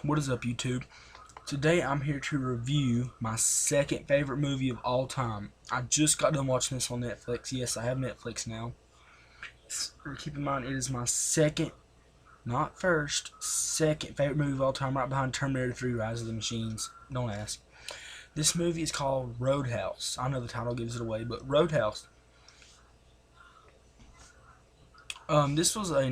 What is up, YouTube? Today I'm here to review my second favorite movie of all time. I just got done watching this on Netflix. Yes, I have Netflix now. Keep in mind, it is my second, not first, second favorite movie of all time, right behind Terminator 3: Rise of the Machines. Don't ask. This movie is called Roadhouse. I know the title gives it away, but Roadhouse. This was a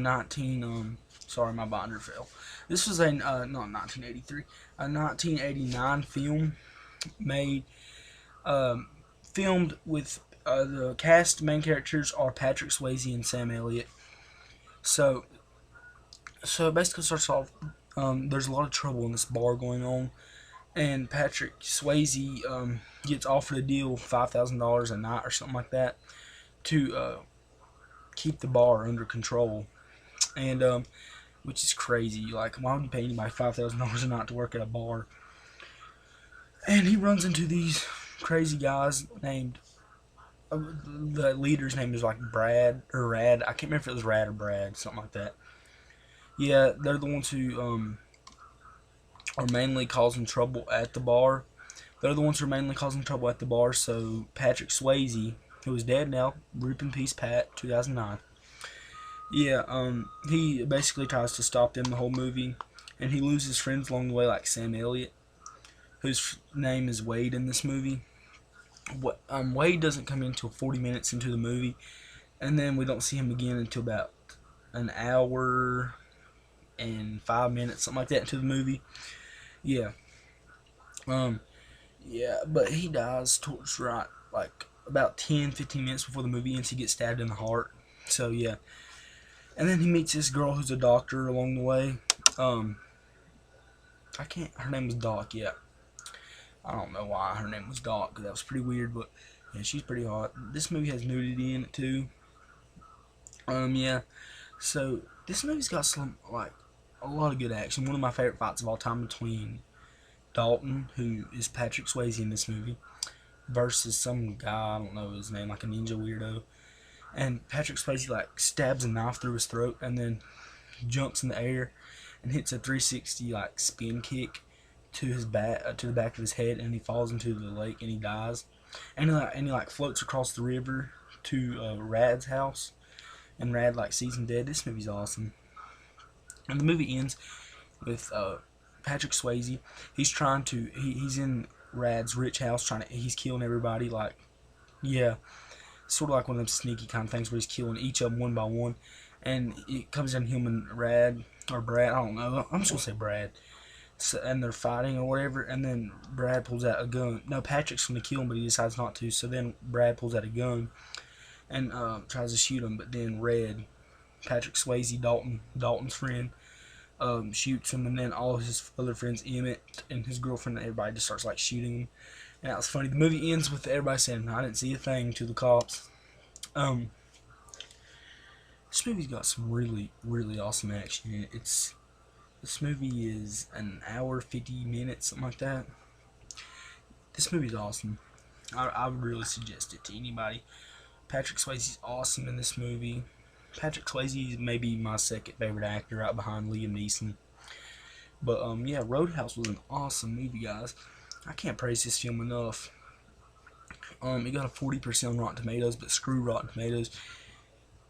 sorry, my binder fell. This was a not 1983, a 1989 film made, filmed with the cast. Main characters are Patrick Swayze and Sam Elliott. So, it basically starts off. There's a lot of trouble in this bar going on, and Patrick Swayze gets offered a deal, $5,000 a night or something like that, to keep the bar under control, and which is crazy. Like, why would you pay anybody $5,000 a night to work at a bar? And he runs into these crazy guys named, the leader's name is like Brad or Rad. I can't remember if it was Rad or Brad, something like that. Yeah, they're the ones who are mainly causing trouble at the bar. They're the ones who are mainly causing trouble at the bar. So Patrick Swayze, who is dead now, rip in peace, Pat, 2009. Yeah, he basically tries to stop them the whole movie, and he loses friends along the way, like Sam Elliott, whose name is Wade in this movie. Wade doesn't come in until 40 minutes into the movie, and then we don't see him again until about an hour and 5 minutes, something like that, into the movie. Yeah, but he dies towards right, like about 10-15 minutes before the movie ends. He gets stabbed in the heart. So yeah, and then he meets this girl who's a doctor along the way. Her name was Doc. Yeah, I don't know why her name was Doc, because that was pretty weird, but yeah, she's pretty hot. This movie has nudity in it too. Yeah. So this movie's got a lot of good action. One of my favorite fights of all time between Dalton, who is Patrick Swayze in this movie, versus some guy, I don't know his name, like a ninja weirdo. And Patrick Swayze like stabs a knife through his throat and then jumps in the air and hits a 360 like spin kick to his back, to the back of his head, and he falls into the lake and he dies. And he floats across the river to Rad's house, and Rad like sees him dead. This movie's awesome. And the movie ends with Patrick Swayze. He's in Rad's rich house he's killing everybody, like, yeah, sort of like one of them sneaky kind of things where he's killing each of them one by one. And it comes down to him and Rad, or Brad, I don't know, I'm just gonna say Brad. So, and they're fighting or whatever, and then Brad pulls out a gun. No, Patrick's gonna kill him, but he decides not to. So then Brad pulls out a gun and tries to shoot him, but then Patrick Swayze, Dalton's friend, shoots him, and then all his other friends, Emmett and his girlfriend, everybody just starts like shooting him. And that was funny. The movie ends with everybody saying, "I didn't see a thing," to the cops. This movie's got some really, really awesome action in it. This movie is an hour 50 minutes, something like that. This movie's awesome. I would really suggest it to anybody. Patrick Swayze's awesome in this movie. Patrick Swayze is maybe my second favorite actor, right behind Liam Neeson. But yeah, Roadhouse was an awesome movie, guys. I can't praise this film enough. It got a 40% on Rotten Tomatoes, but screw Rotten Tomatoes.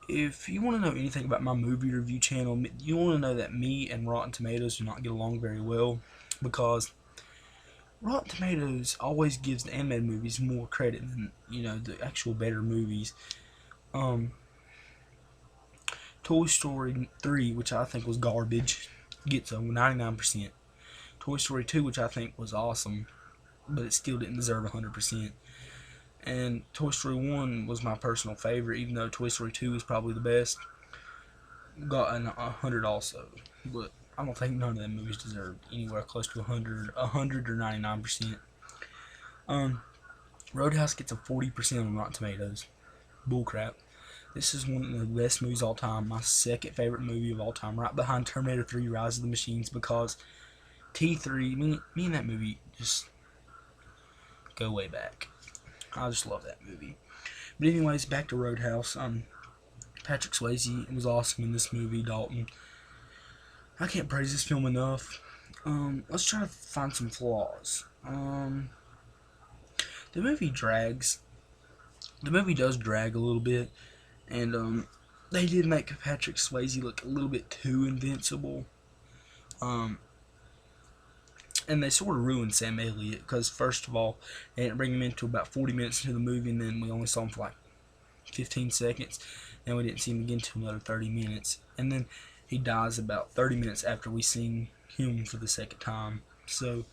If you want to know anything about my movie review channel, you want to know that me and Rotten Tomatoes do not get along very well, because Rotten Tomatoes always gives the animated movies more credit than, the actual better movies. Toy Story 3, which I think was garbage, gets a 99%. Toy Story 2, which I think was awesome, but it still didn't deserve 100%. And Toy Story 1 was my personal favorite, even though Toy Story 2 is probably the best. Got a 100 also, but I don't think none of them movies deserve anywhere close to 100 or 99%. Roadhouse gets a 40% on Rotten Tomatoes. Bullcrap. This is one of the best movies of all time. My second favorite movie of all time, right behind Terminator 3: Rise of the Machines, because T3, me and that movie just go way back. I just love that movie. But anyways, back to Roadhouse. Patrick Swayze was awesome in this movie. Dalton. I can't praise this film enough. Let's try to find some flaws. The movie drags. The movie does drag a little bit, and they did make Patrick Swayze look a little bit too invincible. Um, and they sort of ruined Sam Elliott because first of all, they didn't bring him into about 40 minutes into the movie, and then we only saw him for like 15 seconds, and we didn't see him again until another 30 minutes, and then he dies about 30 minutes after we seen him for the second time. So,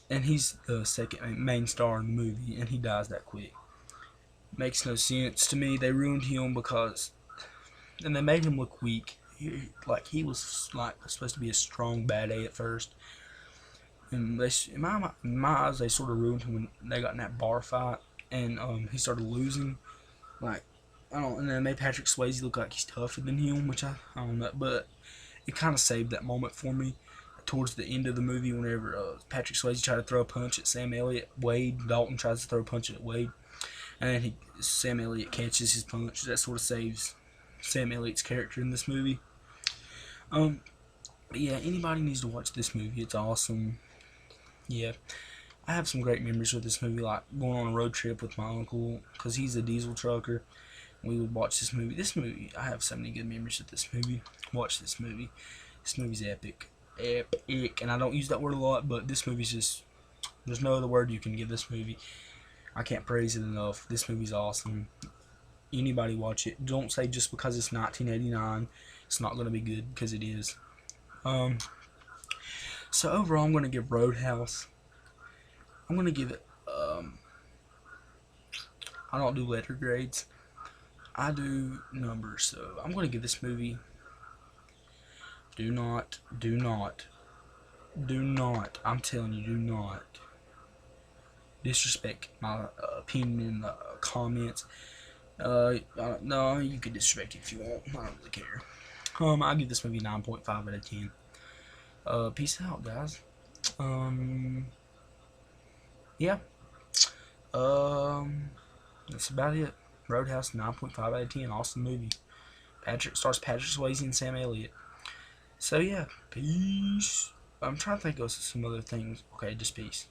and he's the second main star in the movie, and he dies that quick. Makes no sense to me. They ruined him because, and they made him look weak. He was like supposed to be a strong bad A at first, and they, in my eyes, they sort of ruined him when they got in that bar fight, and he started losing. Like, I don't, and then they made Patrick Swayze look like he's tougher than him, which I don't know, but it kind of saved that moment for me towards the end of the movie whenever Patrick Swayze tried to throw a punch at Sam Elliott. Dalton tries to throw a punch at Wade, and then Sam Elliott catches his punch. That sort of saves Sam Elliott's character in this movie. Yeah, anybody needs to watch this movie. It's awesome. Yeah, I have some great memories with this movie, like going on a road trip with my uncle, because he's a diesel trucker. We would watch this movie. I have so many good memories with this movie. Watch this movie. This movie's epic. Epic. And I don't use that word a lot, but this movie's just, there's no other word you can give this movie. I can't praise it enough. This movie's awesome. Anybody watch it. Don't say just because it's 1989, it's not going to be good, because it is. So overall, I'm going to give Roadhouse, I'm going to give it, I don't do letter grades. I do numbers, so I'm going to give this movie, do not, I'm telling you, do not disrespect my opinion in the comments. No, you can disrespect it if you want. I don't really care. I'll give this movie 9.5 out of 10. Peace out, guys. Yeah. That's about it. Roadhouse, 9.5 out of 10. Awesome movie. Stars Patrick Swayze and Sam Elliott. So yeah, peace. I'm trying to think of some other things. Okay, just peace.